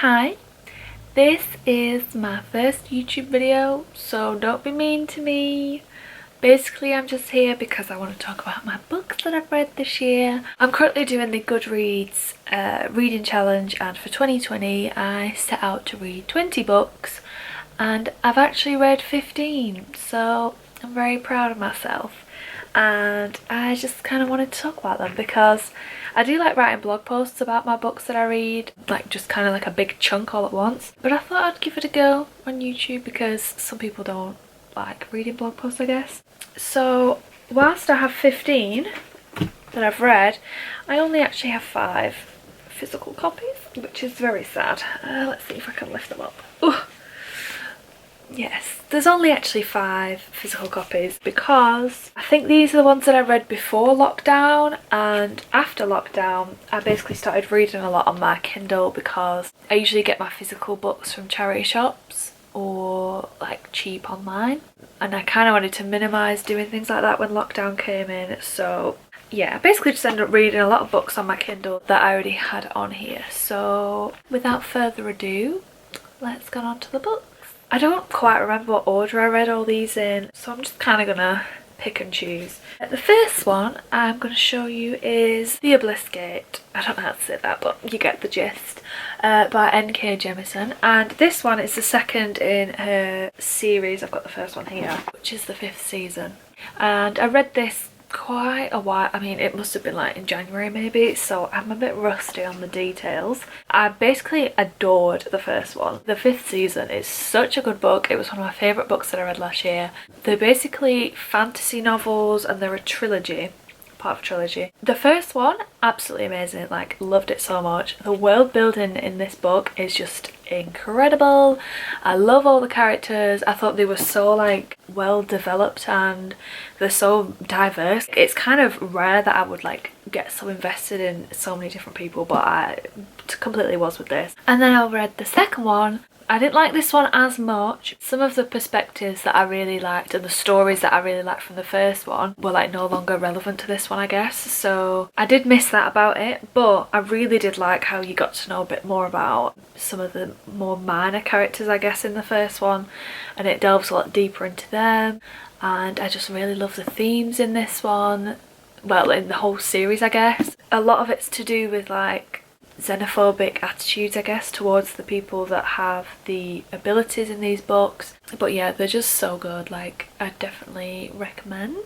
Hi, this is my first YouTube video, so don't be mean to me. Basically, I'm just here because I want to talk about my books that I've read this year. I'm currently doing the Goodreads reading challenge, and for 2020 I set out to read 20 books and I've actually read 15, so I'm very proud of myself. And I just kind of wanted to talk about them because I do like writing blog posts about my books that I read, like just kind of like a big chunk all at once. But I thought I'd give it a go on YouTube because some people don't like reading blog posts, I guess. So whilst I have 15 that I've read, I only actually have 5 physical copies, which is very sad. Let's see if I can lift them up. Ooh. Yes, there's only actually 5 physical copies because I think these are the ones that I read before lockdown, and after lockdown I basically started reading a lot on my Kindle because I usually get my physical books from charity shops or like cheap online, and I kind of wanted to minimise doing things like that when lockdown came in. So yeah, I basically just ended up reading a lot of books on my Kindle that I already had on here. So without further ado, let's get on to the book. I don't quite remember what order I read all these in, so I'm just kind of gonna pick and choose. The first one I'm going to show you is The Blisket. I don't know how to say that, but you get the gist. By N.K. Jemisin, and this one is the second in her series. I've got the first one here, which is the 5th season, and I read this quite a while. I mean, it must have been like in January maybe, so I'm a bit rusty on the details. I basically adored the first one. The 5th season is such a good book. It was one of my favourite books that I read last year. They're basically fantasy novels and they're a trilogy, part of a trilogy. The first one, absolutely amazing, like loved it so much. The world building in this book is just incredible. I love all the characters. I thought they were so like well developed and they're so diverse. It's kind of rare that I would like get so invested in so many different people, but I completely was with this. And then I read the second one. I didn't like this one as much. Some of the perspectives that I really liked and the stories that I really liked from the first one were like no longer relevant to this one, I guess. So I did miss that about it, but I really did like how you got to know a bit more about some of the more minor characters, I guess, in the first one, and it delves a lot deeper into them. And I just really love the themes in this one. Well, in the whole series, I guess. A lot of it's to do with like xenophobic attitudes, I guess, towards the people that have the abilities in these books. But yeah, they're just so good. Like, I definitely recommend.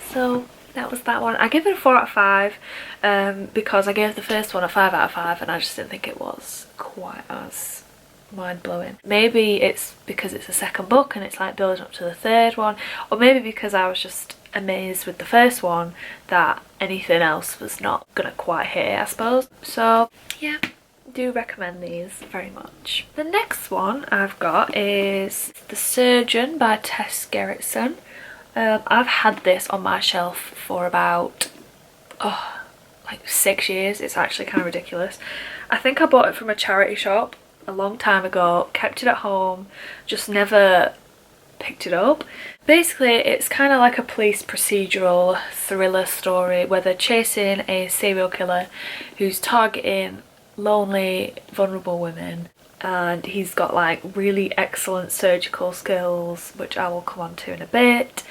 So that was that one. I give it a 4 out of 5 because I gave the first one a 5 out of 5 and I just didn't think it was quite as mind-blowing. Maybe it's because it's the second book and it's like building up to the third one, or maybe because I was just amazed with the first one that anything else was not gonna quite hit, I suppose. So yeah, do recommend these very much. The next one I've got is The Surgeon by Tess Gerritsen. I've had this on my shelf for about like 6 years. It's actually kind of ridiculous. I think I bought it from a charity shop a long time ago, kept it at home, just never picked it up. Basically, it's kind of like a police procedural thriller story where they're chasing a serial killer who's targeting lonely, vulnerable women, and he's got like really excellent surgical skills, which I will come on to in a bit.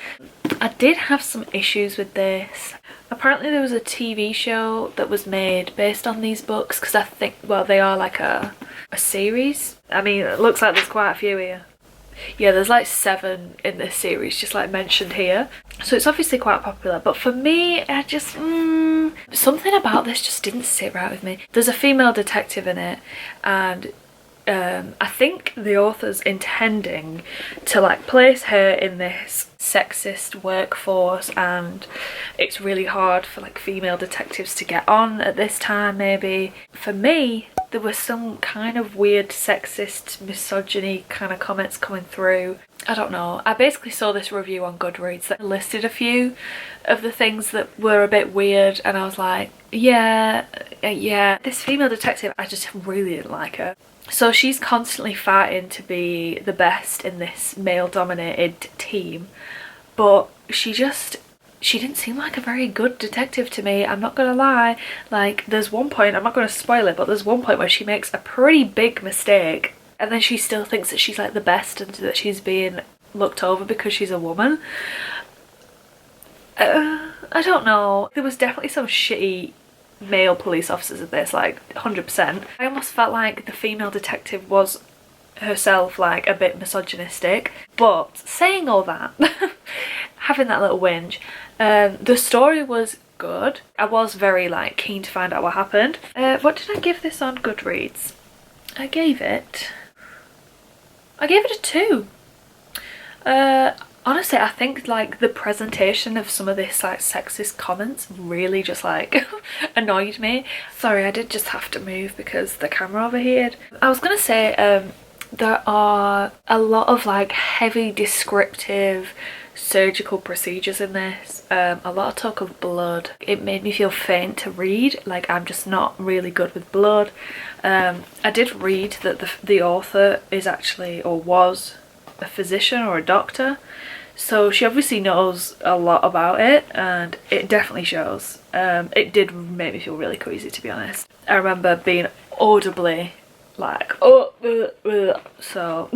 I did have some issues with this. Apparently there was a TV show that was made based on these books, because I think, well, they are like a series. I mean, it looks like there's quite a few here. Yeah, there's like 7 in this series, just like mentioned here. So it's obviously quite popular, but for me, I just, something about this just didn't sit right with me. There's a female detective in it, and I think the author's intending to like place her in this sexist workforce, and it's really hard for like female detectives to get on at this time maybe. For me, there was some kind of weird sexist misogyny kind of comments coming through. I don't know. I basically saw this review on Goodreads that listed a few of the things that were a bit weird, and I was like, yeah. This female detective, I just really didn't like her. So she's constantly fighting to be the best in this male-dominated team, but she just she didn't seem like a very good detective to me, I'm not gonna lie. Like, there's one point, I'm not gonna spoil it, but there's one point where she makes a pretty big mistake and then she still thinks that she's like the best and that she's being looked over because she's a woman. I don't know. There was definitely some shitty male police officers in this, like 100%. I almost felt like the female detective was herself like a bit misogynistic, but saying all that, having that little whinge, the story was good. I was very like keen to find out what happened. What did I give this on Goodreads? I gave it a 2. Honestly, I think like the presentation of some of this like sexist comments really just like annoyed me. Sorry, I did just have to move because the camera overheated. I was gonna say there are a lot of like heavy descriptive surgical procedures in this, a lot of talk of blood. It made me feel faint to read, like I'm just not really good with blood. I did read that the author is actually, or was, a physician or a doctor, so she obviously knows a lot about it, and it definitely shows. It did make me feel really queasy, to be honest. I remember being audibly like, oh, so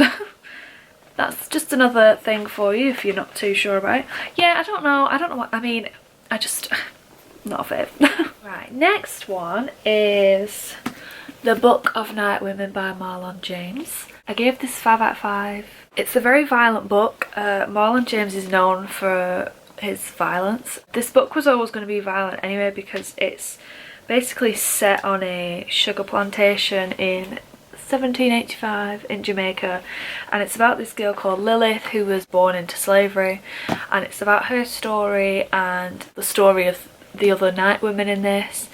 that's just another thing for you if you're not too sure about it. Yeah, I don't know what I mean. I just not a fave. Right, next one is The Book of Night Women by Marlon James. I gave this 5 out of 5. It's a very violent book. Marlon James is known for his violence. This book was always going to be violent anyway because it's basically set on a sugar plantation in 1785 in Jamaica, and it's about this girl called Lilith who was born into slavery, and it's about her story and the story of the other night women in this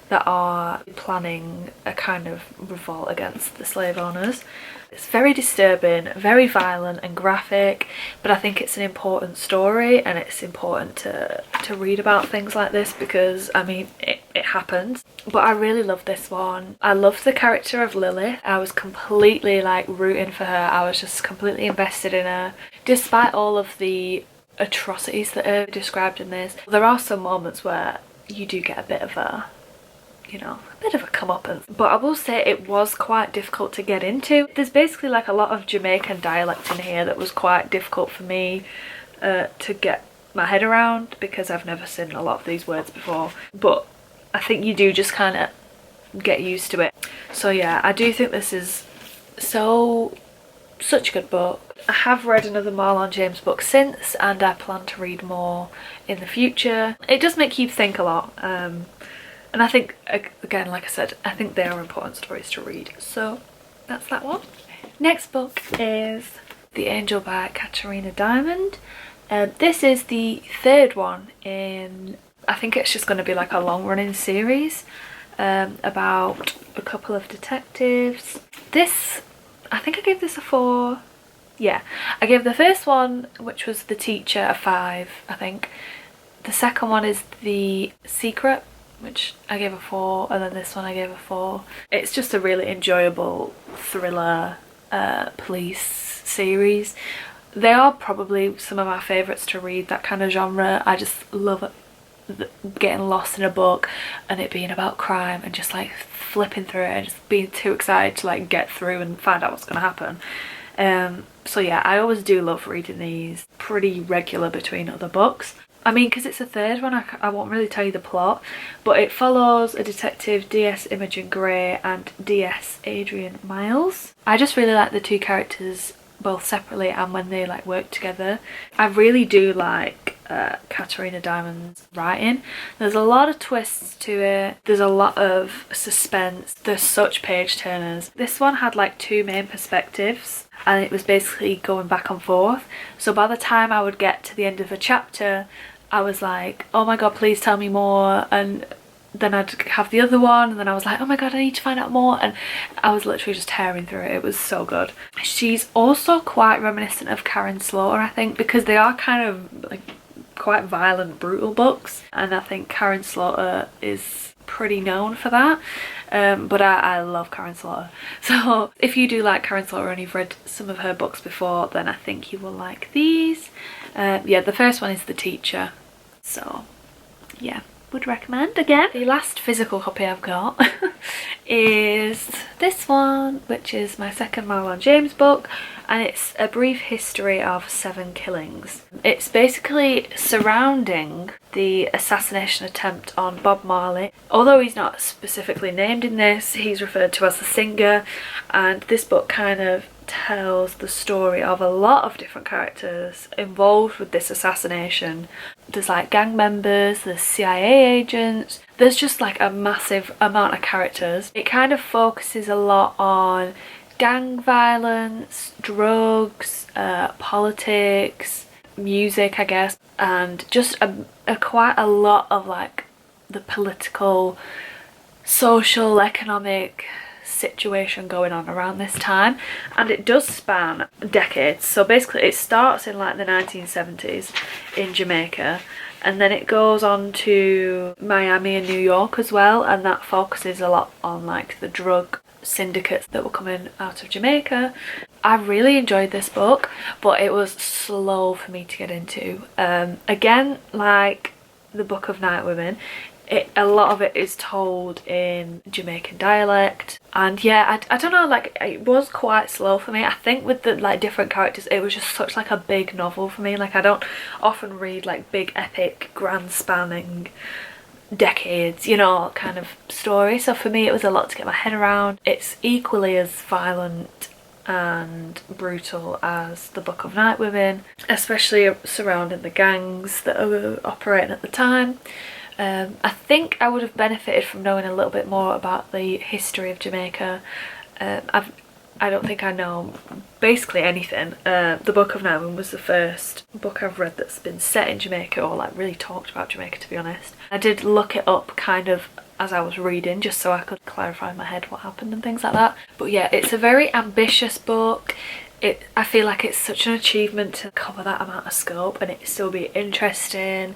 that are planning a kind of revolt against the slave owners. It's very disturbing, very violent and graphic, but I think it's an important story, and it's important to read about things like this because, I mean, it happens. But I really love this one. I loved the character of Lilith. I was completely like rooting for her. I was just completely invested in her. Despite all of the atrocities that are described in this, there are some moments where you do get a bit of a, you know, a bit of a comeuppance. But I will say it was quite difficult to get into. There's basically like a lot of Jamaican dialect in here that was quite difficult for me to get my head around because I've never seen a lot of these words before. But I think you do just kind of get used to it. So yeah, I do think this is such a good book. I have read another Marlon James book since, and I plan to read more in the future. It does make you think a lot. And I think, again, like I said, I think they are important stories to read. So that's that one. Next book is The Angel by Katarina Diamond. This is the 3rd one in, I think it's just going to be like a long running series about a couple of detectives. This, I think I gave this a 4. Yeah, I gave the first one, which was The Teacher, a 5, I think. The second one is The Secret, which I gave a 4, and then this one I gave a 4. It's just a really enjoyable thriller police series. They are probably some of my favourites to read, that kind of genre. I just love it, getting lost in a book and it being about crime and just like flipping through it and just being too excited to like get through and find out what's going to happen. So yeah, I always do love reading these, pretty regular between other books. I mean, because it's a 3rd one, I won't really tell you the plot, but it follows a detective, DS Imogen Gray and DS Adrian Miles. I just really like the two characters both separately and when they like work together. I really do like Katarina Diamond's writing. There's a lot of twists to it, there's a lot of suspense, there's such page turners. This one had like 2 main perspectives and it was basically going back and forth, so by the time I would get to the end of a chapter I was like, oh my god, please tell me more, and then I'd have the other one and then I was like, oh my god, I need to find out more, and I was literally just tearing through it. It was so good. She's also quite reminiscent of Karen Slaughter, I think, because they are kind of like quite violent, brutal books, and I think Karen Slaughter is pretty known for that. But I love Karen Slaughter, so if you do like Karen Slaughter and you've read some of her books before, then I think you will like these. Yeah, the first one is The Teacher. So yeah, would recommend again. The last physical copy I've got is this one, which is my second Marlon James book, and it's A Brief History of 7 Killings. It's basically surrounding the assassination attempt on Bob Marley. Although he's not specifically named in this, he's referred to as the singer, and this book kind of tells the story of a lot of different characters involved with this assassination. There's like gang members, there's CIA agents, there's just like a massive amount of characters. It kind of focuses a lot on gang violence, drugs, politics, music I guess, and just quite a lot of like the political, social, economic situation going on around this time, and it does span decades. So basically it starts in like the 1970s in Jamaica, and then it goes on to Miami and New York as well, and that focuses a lot on like the drug syndicates that were coming out of Jamaica. I really enjoyed this book, but it was slow for me to get into. Again, like the Book of Night Women, a lot of it is told in Jamaican dialect, and yeah, I don't know, like it was quite slow for me. I think with the like different characters, it was just such like a big novel for me. Like I don't often read like big epic grand spanning decades, you know, kind of story, so for me it was a lot to get my head around. It's equally as violent and brutal as the Book of Night Women, especially surrounding the gangs that were operating at the time. I think I would have benefited from knowing a little bit more about the history of Jamaica. I don't think I know basically anything. The Book of Night Women was the first book I've read that's been set in Jamaica, or like really talked about Jamaica, to be honest. I did look it up kind of as I was reading, just so I could clarify in my head what happened and things like that. But yeah, it's a very ambitious book. I feel like it's such an achievement to cover that amount of scope and it still be interesting.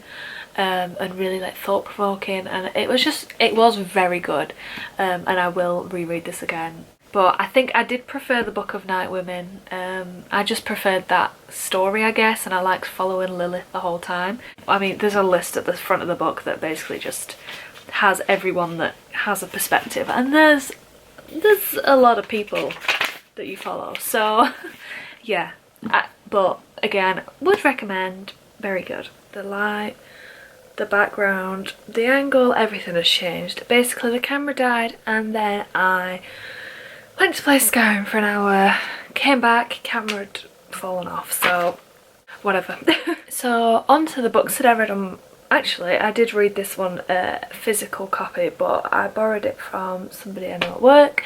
And really like thought-provoking, and it was very good, and I will reread this again. But I think I did prefer the Book of Night Women. I just preferred that story, I guess, and I liked following Lilith the whole time. I mean, there's a list at the front of the book that basically just has everyone that has a perspective, and there's a lot of people that you follow, so yeah. But again, would recommend. Very good. The light, the background, the angle, everything has changed. Basically the camera died, and then I went to play Skyrim for an hour, came back, camera had fallen off, so whatever. So on to the books that I read. Actually I did read this one, physical copy, but I borrowed it from somebody I know at work,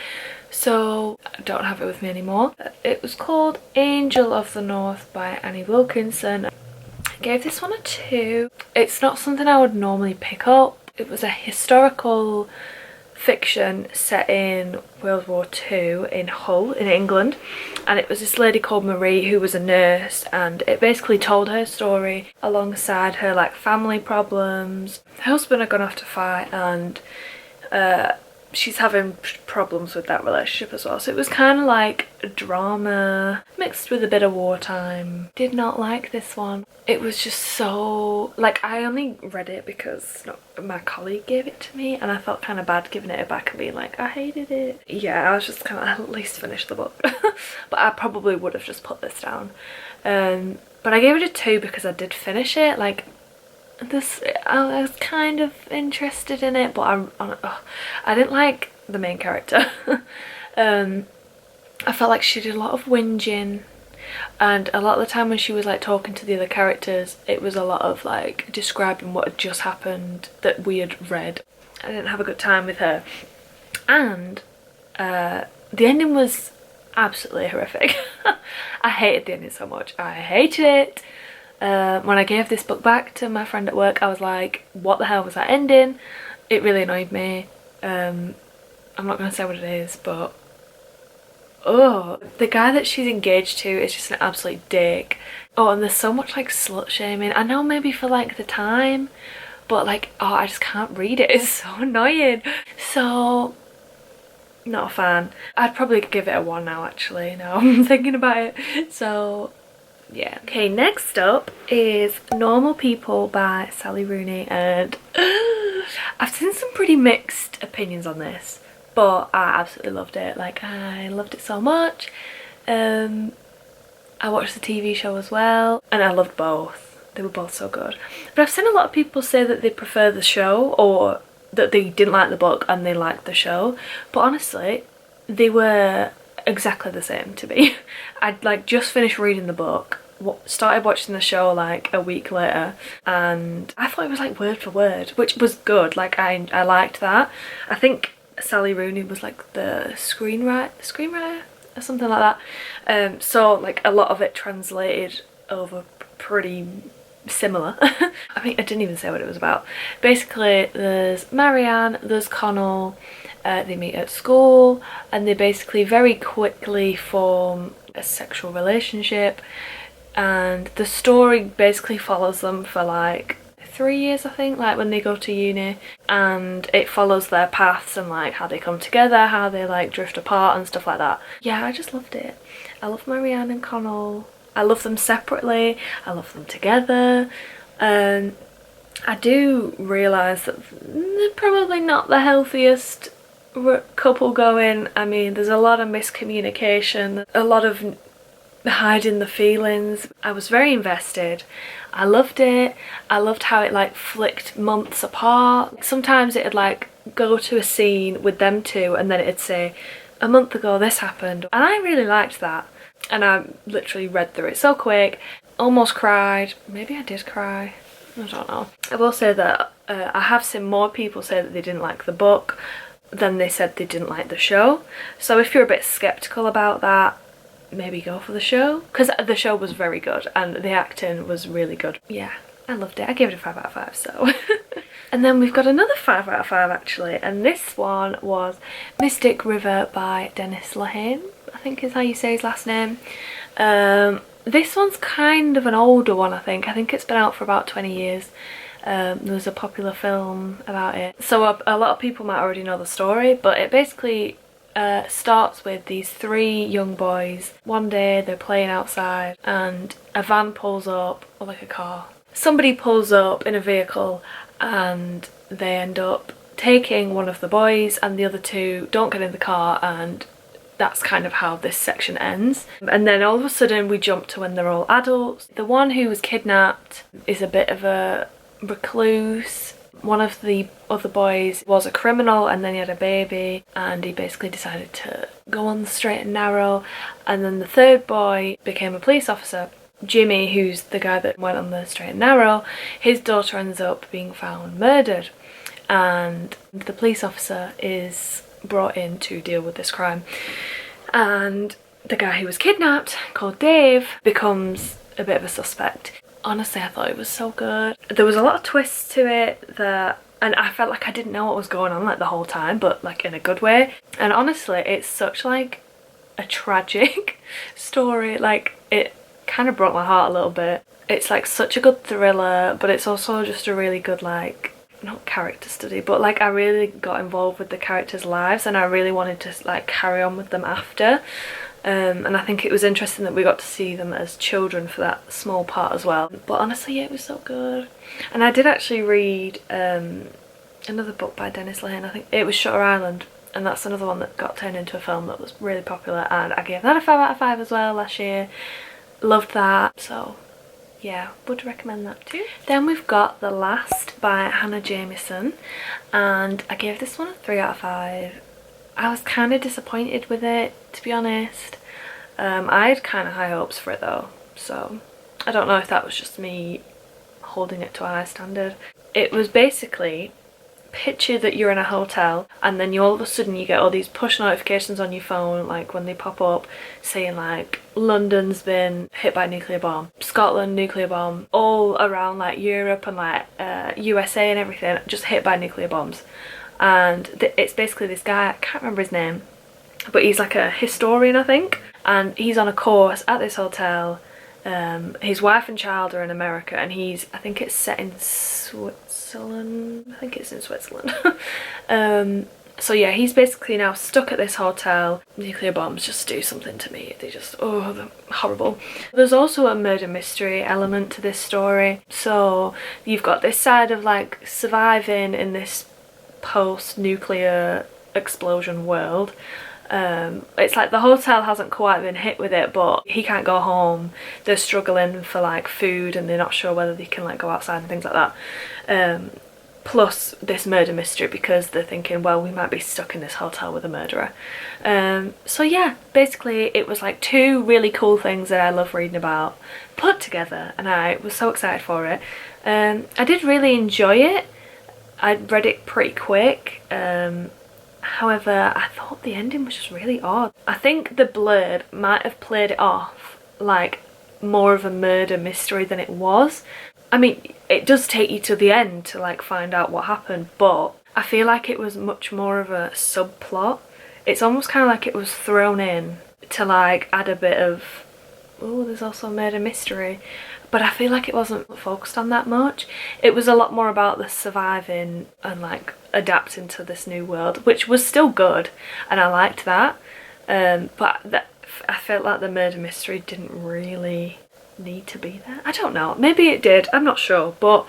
so I don't have it with me anymore. It was called Angel of the North by Annie Wilkinson. Gave this one a 2. It's not something I would normally pick up. It was a historical fiction set in World War II in Hull in England, and it was this lady called Marie who was a nurse, and it basically told her story alongside her like family problems. Her husband had gone off to fight, and she's having problems with that relationship as well, so it was kind of like a drama mixed with a bit of wartime. Did not like this one. It was just so, like, I only read it because my colleague gave it to me, and I felt kind of bad giving it back and being like, I hated it. Yeah, I was just kind of, at least finish the book. But I probably would have just put this down. But I gave it a 2 because I did finish it. Like, I was kind of interested in it, but I didn't like the main character. I felt like she did a lot of whinging, and a lot of the time when she was like talking to the other characters, it was a lot of like describing what had just happened that we had read. I didn't have a good time with her, and the ending was absolutely horrific. I hated the ending so much. I hated it. When I gave this book back to my friend at work, I was like, what the hell was that ending? It really annoyed me. I'm not going to say what it is, but oh, the guy that she's engaged to is just an absolute dick. Oh, and there's so much like slut shaming. I know maybe for like the time, but like, oh, I just can't read it. It's so annoying. So not a fan. I'd probably give it a 1 now, actually, now I'm thinking about it. So yeah. Okay, next up is Normal People by Sally Rooney, and I've seen some pretty mixed opinions on this, but I absolutely loved it. Like, I loved it so much. I watched the TV show as well, and I loved both. They were both so good. But I've seen a lot of people say that they prefer the show, or that they didn't like the book and they liked the show. But honestly, they were exactly the same to me. I'd like just finished reading the book, started watching the show like a week later, and I thought it was like word for word, which was good. Like I liked that. I think Sally Rooney was like the screenwriter or something like that. So like a lot of it translated over pretty similar. I mean, I didn't even say what it was about. Basically, there's Marianne, there's Connell, they meet at school, and they basically very quickly form a sexual relationship, and the story basically follows them for like 3 years, I think, like when they go to uni, and it follows their paths and like how they come together, how they like drift apart and stuff like that. Yeah, I just loved it. I love Marianne and Connell. I love them separately, I love them together. I do realise that they're probably not the healthiest couple going. I mean, there's a lot of miscommunication, a lot of hiding the feelings. I was very invested. I loved it. I loved how it like flicked months apart. Sometimes it'd like go to a scene with them two and then it'd say, a month ago this happened, and I really liked that. And I literally read through it so quick, almost cried. Maybe I did cry, I don't know. I will say that I have seen more people say that they didn't like the book than they said they didn't like the show. So if you're a bit skeptical about that, maybe go for the show, because the show was very good and the acting was really good. Yeah, I loved it. I gave it a 5 out of 5, so. And then we've got another 5 out of 5 actually, and this one was Mystic River by Dennis Lehane, I think is how you say his last name. This one's kind of an older one, I think. I think it's been out for about 20 years. There was a popular film about it. So a lot of people might already know the story, but it basically starts with these 3 young boys. One day they're playing outside and a van pulls up, or like a car. Somebody pulls up in a vehicle and they end up taking one of the boys, and the other 2 don't get in the car, and that's kind of how this section ends. And then all of a sudden we jump to when they're all adults. The one who was kidnapped is a bit of a recluse. One of the other boys was a criminal and then he had a baby, and he basically decided to go on the straight and narrow. And then the 3rd boy became a police officer. Jimmy, who's the guy that went on the straight and narrow, his daughter ends up being found murdered, and the police officer is brought in to deal with this crime. And the guy who was kidnapped, called Dave, becomes a bit of a suspect. Honestly, I thought it was so good. There was a lot of twists to it and I felt like I didn't know what was going on like the whole time, but like in a good way. And honestly, it's such like a tragic story. Like, it kind of broke my heart a little bit. It's like such a good thriller, but it's also just a really good, like, not character study, but like I really got involved with the characters' lives and I really wanted to like carry on with them after. And I think it was interesting that we got to see them as children for that small part as well. But honestly, yeah, it was so good. And I did actually read another book by Dennis Lehane. I think it was Shutter Island, and that's another one that got turned into a film that was really popular, and I gave that a 5 out of 5 as well last year. Loved that, so yeah, would recommend that too. Then we've got The Last by Hannah Jameson, and I gave this one a 3 out of 5. I was kind of disappointed with it, to be honest. I had kind of high hopes for it though, so I don't know if that was just me holding it to a high standard. It was basically, picture that you're in a hotel and then all of a sudden you get all these push notifications on your phone, like when they pop up saying like London's been hit by a nuclear bomb, Scotland nuclear bomb, all around like Europe and like USA and everything just hit by nuclear bombs. And it's basically this guy, I can't remember his name, but he's like a historian, I think, and he's on a course at this hotel. His wife and child are in America, and I think it's set in Switzerland. I think it's in Switzerland. And So yeah, he's basically now stuck at this hotel. Nuclear bombs just do something to me. They just, oh, they're horrible. There's also a murder mystery element to this story. So you've got this side of like surviving in this post-nuclear explosion world. It's like the hotel hasn't quite been hit with it, but he can't go home. They're struggling for like food and they're not sure whether they can like go outside and things like that. Plus this murder mystery because they're thinking, well, we might be stuck in this hotel with a murderer. So yeah, basically it was like two really cool things that I love reading about put together, and I was so excited for it. I did really enjoy it. I read it pretty quick. However, I thought the ending was just really odd. I think the blurb might have played it off like more of a murder mystery than it was. I mean, it does take you to the end to like find out what happened, but I feel like it was much more of a subplot. It's almost kind of like it was thrown in to like add a bit of, oh, there's also a murder mystery. But I feel like it wasn't focused on that much. It was a lot more about the surviving and like adapting to this new world, which was still good, and I liked that. But I felt like the murder mystery didn't really need to be there. I don't know, maybe it did, I'm not sure, but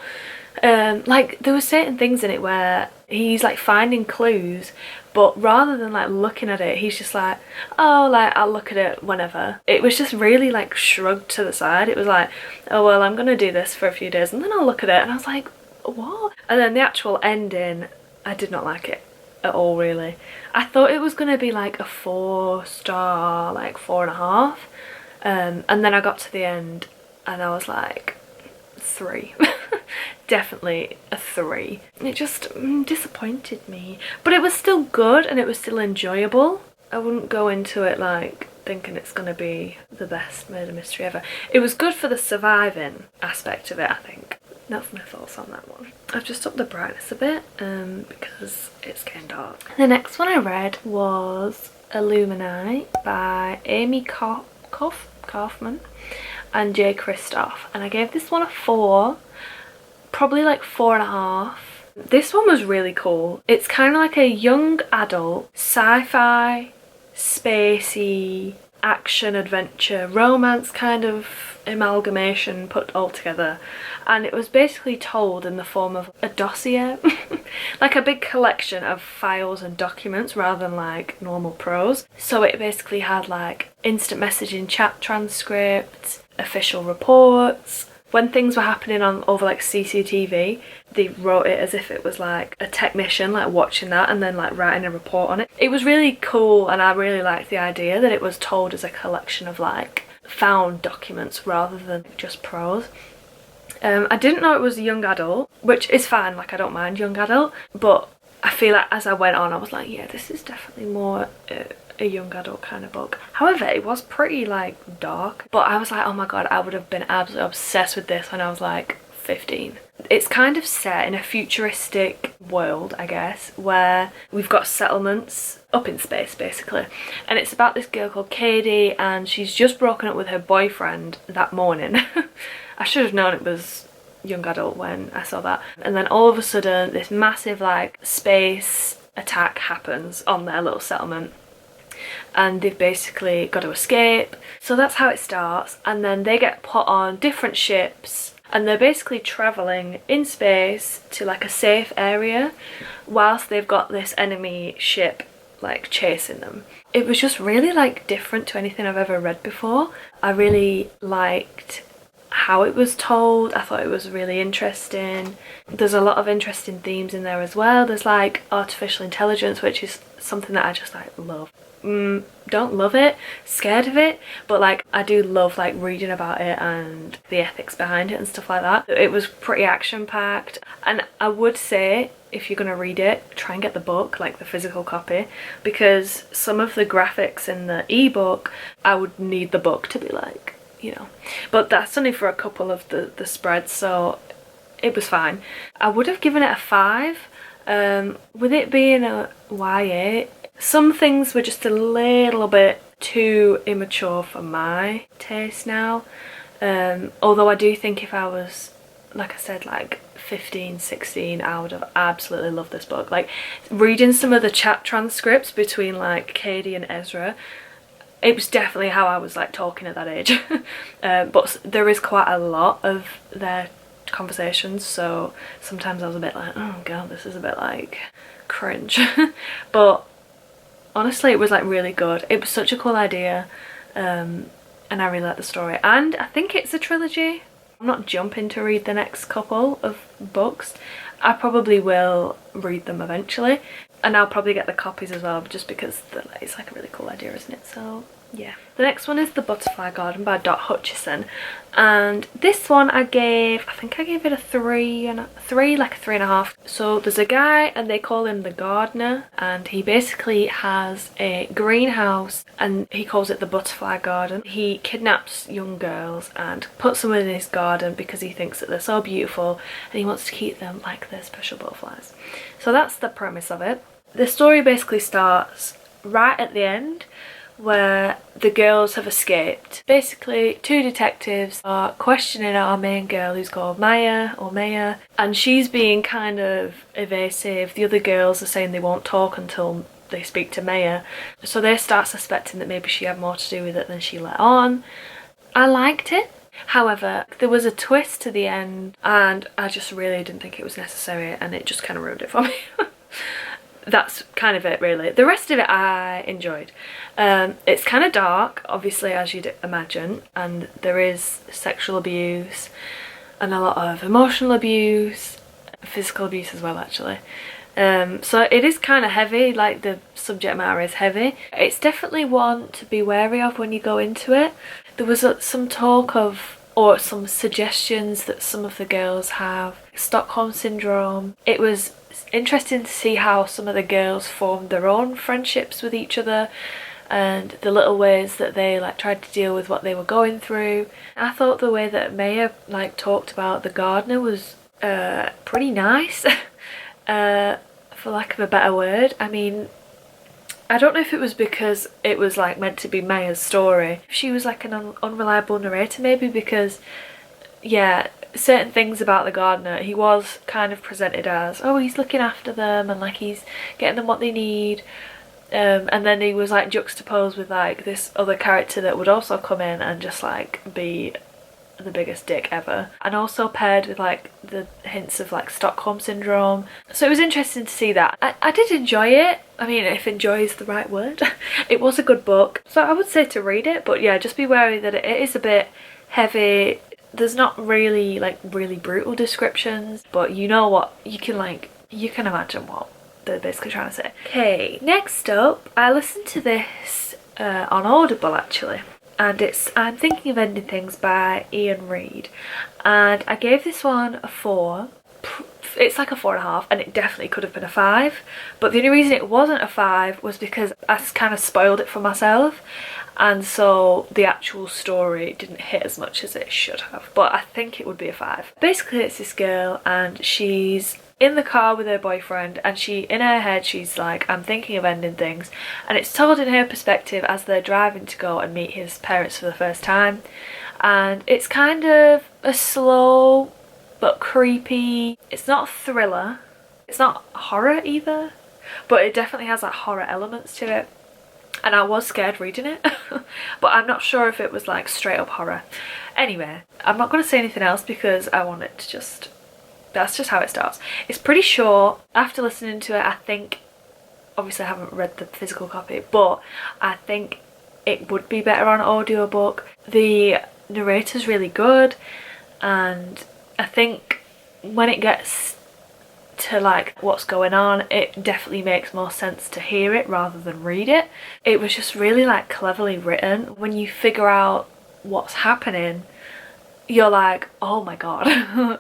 like there were certain things in it where he's like finding clues, but rather than like looking at it, he's just like, oh, like I'll look at it whenever. It was just really like shrugged to the side. It was like, oh well, I'm gonna do this for a few days and then I'll look at it, and I was like, what? And then the actual ending, I did not like it at all, really. I thought it was gonna be like a 4-star, like 4.5, and then I got to the end and I was like 3. Definitely a 3. It just disappointed me, but it was still good and it was still enjoyable. I wouldn't go into it like thinking it's gonna be the best murder mystery ever. It was good for the surviving aspect of it, I think. That's my thoughts on that one. I've just upped the brightness a bit because it's getting dark. The next one I read was Illuminate by Amy Kaufman and Jay Kristoff, and I gave this one a 4. Probably like 4.5. This one was really cool. It's kind of like a young adult sci-fi, spacey, action, adventure, romance kind of amalgamation put all together, and it was basically told in the form of a dossier. Like a big collection of files and documents rather than like normal prose. So it basically had like instant messaging chat transcripts, official reports. When things were happening on over like CCTV, they wrote it as if it was like a technician like watching that and then like writing a report on it. It was really cool, and I really liked the idea that it was told as a collection of like found documents rather than just prose. I didn't know it was a young adult, which is fine, like I don't mind young adult, but I feel like as I went on I was like, yeah, this is definitely more a young adult kind of book. However, it was pretty like dark, but I was like, oh my god, I would have been absolutely obsessed with this when I was like 15. It's kind of set in a futuristic world, I guess, where we've got settlements up in space basically, and it's about this girl called Katie, and she's just broken up with her boyfriend that morning. I should have known it was young adult when I saw that. And then all of a sudden this massive like space attack happens on their little settlement, and they've basically got to escape. So that's how it starts, and then they get put on different ships and they're basically travelling in space to like a safe area whilst they've got this enemy ship like chasing them. It was just really like different to anything I've ever read before. I really liked how it was told. I thought it was really interesting. There's a lot of interesting themes in there as well. There's like artificial intelligence, which is something that I just like love. Don't love it, scared of it, but like I do love like reading about it and the ethics behind it and stuff like that. It was pretty action packed, and I would say if you're gonna read it, try and get the book, like the physical copy, because some of the graphics in the ebook I would need the book to be like, you know, but that's only for a couple of the spreads, so it was fine. I would have given it a 5. With it being a YA, some things were just a little bit too immature for my taste now. Although I do think if I was like I said, like 15, 16, I would have absolutely loved this book. Like, reading some of the chat transcripts between like Katie and Ezra, it was definitely how I was like talking at that age. But there is quite a lot of their conversations, so sometimes I was a bit like, oh god, this is a bit like cringe. But honestly, it was like really good. It was such a cool idea, and I really liked the story, and I think it's a trilogy. I'm not jumping to read the next couple of books. I probably will read them eventually, and I'll probably get the copies as well, just because it's like a really cool idea, isn't it? So yeah. The next one is The Butterfly Garden by Dot Hutchison, and this one I think I gave it a 3, like a 3.5. So there's a guy and they call him the gardener, and he basically has a greenhouse and he calls it the Butterfly Garden. He kidnaps young girls and puts them in his garden because he thinks that they're so beautiful and he wants to keep them like they're special butterflies. So that's the premise of it. The story basically starts right at the end, where the girls have escaped. Basically, 2 detectives are questioning our main girl, who's called Maya, and she's being kind of evasive. The other girls are saying they won't talk until they speak to Maya, so they start suspecting that maybe she had more to do with it than she let on. I liked it. However, there was a twist to the end and I just really didn't think it was necessary, and it just kind of ruined it for me. That's kind of it, really. The rest of it I enjoyed. It's kind of dark, obviously, as you'd imagine, and there is sexual abuse and a lot of emotional abuse, physical abuse as well, actually. So it is kind of heavy, like the subject matter is heavy. It's definitely one to be wary of when you go into it. There was some talk of, or some suggestions that some of the girls have Stockholm Syndrome. It was interesting to see how some of the girls formed their own friendships with each other and the little ways that they like tried to deal with what they were going through. I thought the way that Maya like talked about the gardener was pretty nice, for lack of a better word. I mean, I don't know if it was because it was like meant to be Maya's story. She was like an unreliable narrator maybe, because yeah, certain things about the gardener, he was kind of presented as, oh, he's looking after them and like he's getting them what they need, and then he was like juxtaposed with like this other character that would also come in and just like be the biggest dick ever, and also paired with like the hints of like Stockholm Syndrome. So it was interesting to see that. I did enjoy it. I mean, if enjoy is the right word. It was a good book, so I would say to read it, but yeah, just be wary that it is a bit heavy. There's not really like really brutal descriptions, but you know what, you can imagine what they're basically trying to say. Okay, next up, I listened to this on Audible actually, and it's I'm Thinking of Ending Things by Ian Reid, and I gave this one a 4. It's like a 4.5, and it definitely could have been a 5, but the only reason it wasn't a 5 was because I kind of spoiled it for myself, and so the actual story didn't hit as much as it should have, but I think it would be a 5. Basically, it's this girl and she's in the car with her boyfriend, and in her head she's like, I'm thinking of ending things, and it's told in her perspective as they're driving to go and meet his parents for the first time, and it's kind of a slow but creepy, it's not a thriller, it's not horror either, but it definitely has like horror elements to it. And I was scared reading it, but I'm not sure if it was like straight up horror. Anyway, I'm not going to say anything else because I want it to that's just how it starts. It's pretty short. After listening to it, I think, obviously I haven't read the physical copy, but I think it would be better on audiobook. The narrator's really good, and I think when it gets to like what's going on, it definitely makes more sense to hear it rather than read it. It was just really like cleverly written. When you figure out what's happening, you're like, oh my god.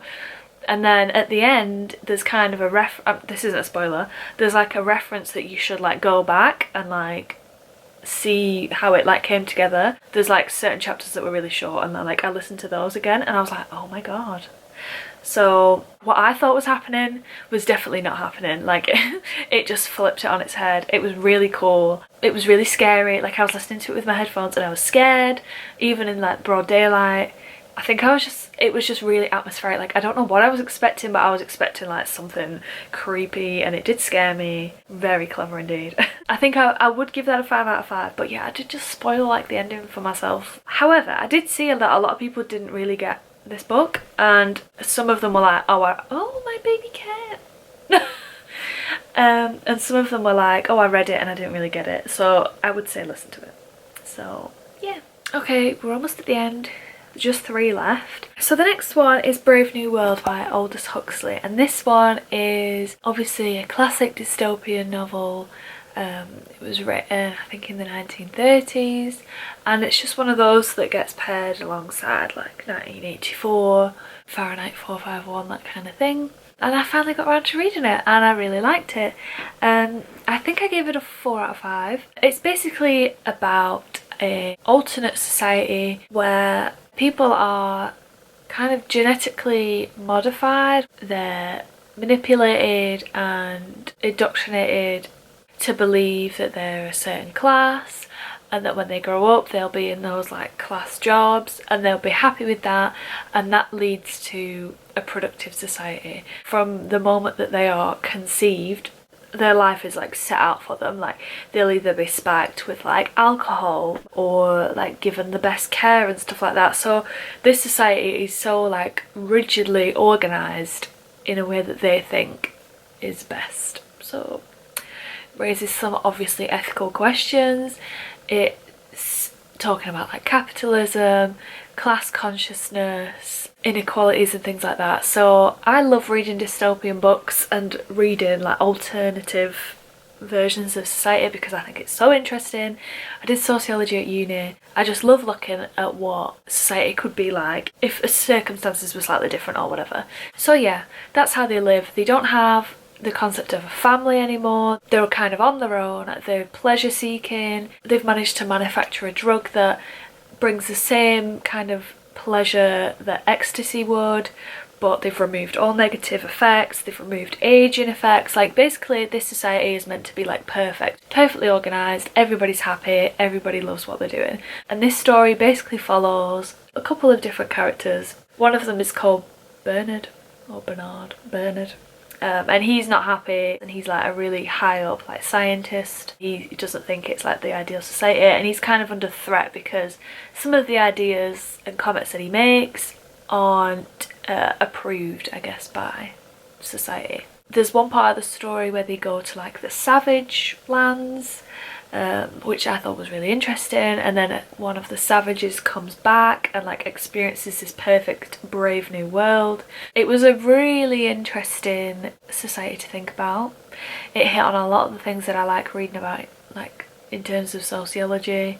And then at the end there's kind of a this isn't a spoiler, there's like a reference that you should like go back and like see how it like came together. There's like certain chapters that were really short, and then like I listened to those again and I was like, oh my god. So what I thought was happening was definitely not happening. Like it just flipped it on its head. It was really cool. It was really scary. Like I was listening to it with my headphones and I was scared, even in like broad daylight. I think it was just really atmospheric. Like, I don't know what I was expecting, but I was expecting like something creepy, and it did scare me. Very clever indeed. I think I would give that a 5 out of 5, but yeah, I did just spoil like the ending for myself. However, I did see that a lot of people didn't really get this book, and some of them were like, oh my baby cat. And some of them were like, oh, I read it and I didn't really get it, so I would say listen to it. So yeah. Okay, we're almost at the end. Just 3 left. So the next one is Brave New World by Aldous Huxley, and this one is obviously a classic dystopian novel. It was written, I think, in the 1930s, and it's just one of those that gets paired alongside like 1984, Fahrenheit 451, that kind of thing. And I finally got around to reading it, and I really liked it. I think I gave it a 4 out of 5. It's basically about an alternate society where people are kind of genetically modified. They're manipulated and indoctrinated to believe that they're a certain class, and that when they grow up they'll be in those like class jobs and they'll be happy with that, and that leads to a productive society. From the moment that they are conceived, their life is like set out for them. Like, they'll either be spiked with like alcohol or like given the best care and stuff like that. So this society is so like rigidly organized in a way that they think is best. So it raises some obviously ethical questions. It's talking about like capitalism, class consciousness, inequalities and things like that. So I love reading dystopian books and reading like alternative versions of society because I think it's so interesting. I did sociology at uni. I just love looking at what society could be like if circumstances were slightly different or whatever. So yeah, that's how they live. They don't have the concept of a family anymore. They're kind of on their own. They're pleasure seeking. They've managed to manufacture a drug that brings the same kind of pleasure that ecstasy would, but they've removed all negative effects. They've removed aging effects. Like, basically this society is meant to be like perfect, perfectly organized, everybody's happy, everybody loves what they're doing. And this story basically follows a couple of different characters. One of them is called Bernard, and he's not happy, and he's like a really high up like scientist. He doesn't think it's like the ideal society, and he's kind of under threat because some of the ideas and comments that he makes aren't approved, I guess, by society. There's one part of the story where they go to like the savage lands, which I thought was really interesting, and then one of the savages comes back and like experiences this perfect brave new world. It was a really interesting society to think about. It hit on a lot of the things that I like reading about, like in terms of sociology,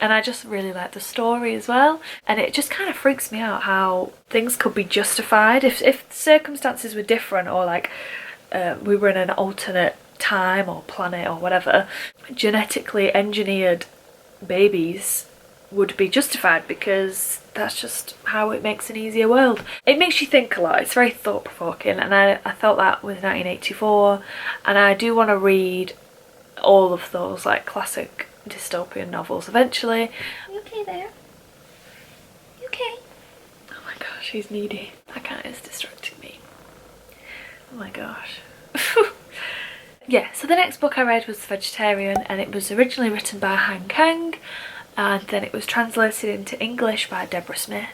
and I just really like the story as well. And it just kind of freaks me out how things could be justified if circumstances were different, or like we were in an alternate time or planet or whatever. Genetically engineered babies would be justified because that's just how it makes an easier world. It makes you think a lot. It's very thought-provoking, and I felt that with 1984, and I do want to read all of those like classic dystopian novels eventually. Are you okay there? You okay? Oh my gosh, he's needy. That cat is distracting me. Oh my gosh. Yeah, so the next book I read was Vegetarian, and it was originally written by Han Kang, and then it was translated into English by Deborah Smith,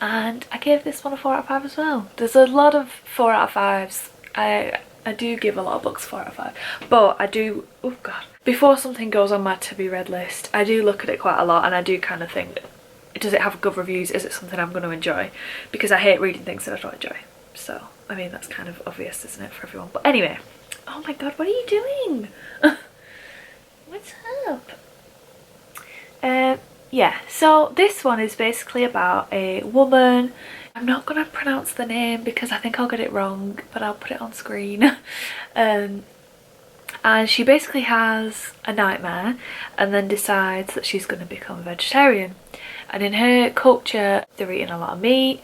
and I gave this one a 4 out of 5 as well. There's a lot of 4 out of 5s. I do give a lot of books 4 out of 5, but I do, oh god, before something goes on my to be read list, I do look at it quite a lot, and I do kind of think, does it have good reviews? Is it something I'm going to enjoy? Because I hate reading things that I don't enjoy. So, I mean, that's kind of obvious, isn't it, for everyone? But anyway, oh my god, what are you doing? What's up? Yeah, so this one is basically about a woman. I'm not going to pronounce the name because I think I'll get it wrong, but I'll put it on screen. And she basically has a nightmare and then decides that she's going to become a vegetarian. And in her culture, they're eating a lot of meat,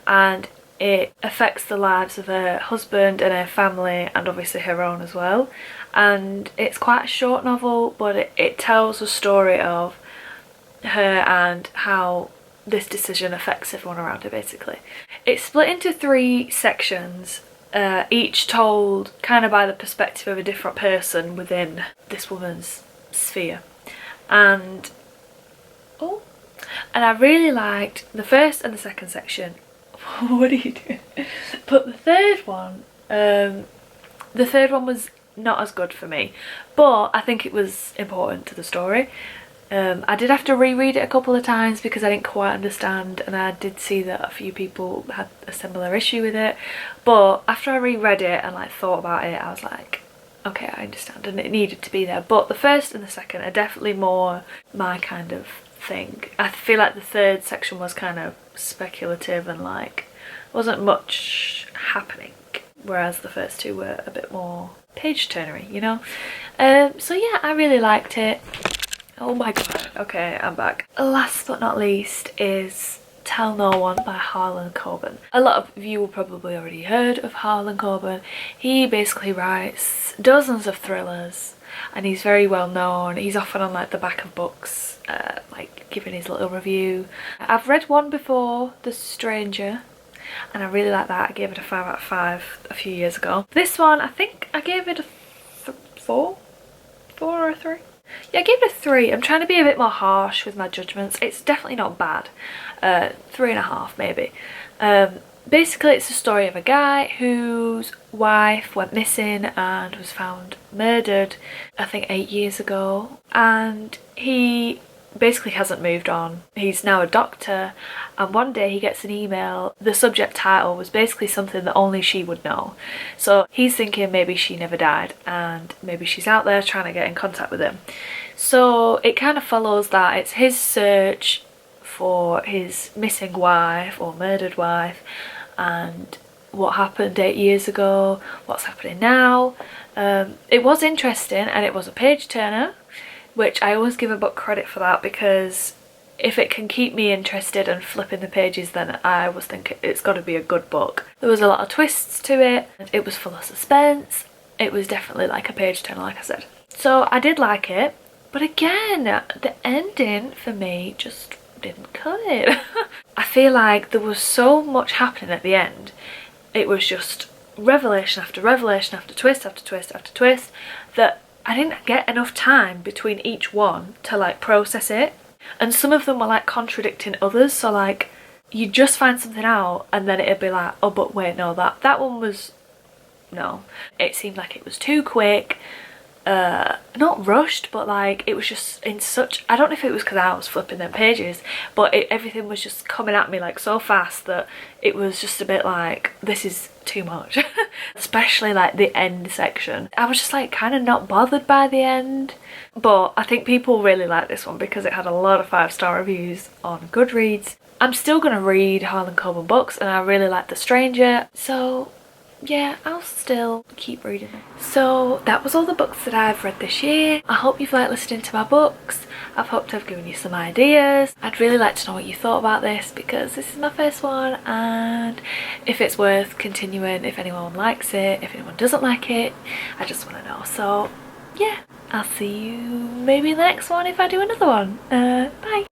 and it affects the lives of her husband and her family, and obviously her own as well. And it's quite a short novel, but it tells a story of her and how this decision affects everyone around her, basically. It's split into 3 sections, each told kind of by the perspective of a different person within this woman's sphere. And I really liked the first and the second section. What are you doing? But the third one was not as good for me, but I think it was important to the story. I did have to reread it a couple of times because I didn't quite understand, and I did see that a few people had a similar issue with it. But after I reread it and like thought about it, I was like, okay, I understand, and it needed to be there. But the first and the second are definitely more my kind of thing. I feel like the third section was kind of speculative and like wasn't much happening, whereas the first 2 were a bit more page turnery, you know. So yeah, I really liked it. Oh my god. Okay, I'm back. Last but not least is Tell No One by Harlan Coben. A lot of you will probably already heard of Harlan Coben. He basically writes dozens of thrillers and he's very well known. He's often on like the back of books, like giving his little review. I've read one before, The Stranger, and I really like that. I gave it a 5 out of 5 a few years ago. This one, I think I gave it a 4 or a 3. Yeah, I gave it a 3. I'm trying to be a bit more harsh with my judgments. It's definitely not bad. 3.5 maybe. Basically it's the story of a guy whose wife went missing and was found murdered, I think 8 years ago, and he basically hasn't moved on. He's now a doctor, and one day he gets an email. The subject title was basically something that only she would know. So he's thinking maybe she never died and maybe she's out there trying to get in contact with him. So it kind of follows that. It's his search for his missing wife or murdered wife and what happened 8 years ago, what's happening now. It was interesting and it was a page turner, which I always give a book credit for that, because if it can keep me interested and flipping the pages, then I always think it's got to be a good book. There was a lot of twists to it, it was full of suspense, it was definitely like a page turner, like I said. So I did like it, but again, the ending for me just didn't cut it. I feel like there was so much happening at the end. It was just revelation after revelation after twist after twist after twist that I didn't get enough time between each one to like process it, and some of them were like contradicting others. So like you just find something out and then it'd be like, oh but wait, no, that one was, no. It seemed like it was too quick, not rushed, but like it was just in such, I don't know if it was because I was flipping them pages, but everything was just coming at me like so fast that it was just a bit like, this is too much. Especially like the end section. I was just like kind of not bothered by the end, but I think people really like this one because it had a lot of 5-star reviews on Goodreads. I'm still gonna read Harlan Coben books and I really like The Stranger, so yeah, I'll still keep reading them. So that was all the books that I've read this year. I hope you've liked listening to my books. I've hoped I've given you some ideas. I'd really like to know what you thought about this because this is my first one, and if it's worth continuing, if anyone likes it, if anyone doesn't like it, I just want to know. So yeah, I'll see you maybe in the next one if I do another one. Bye!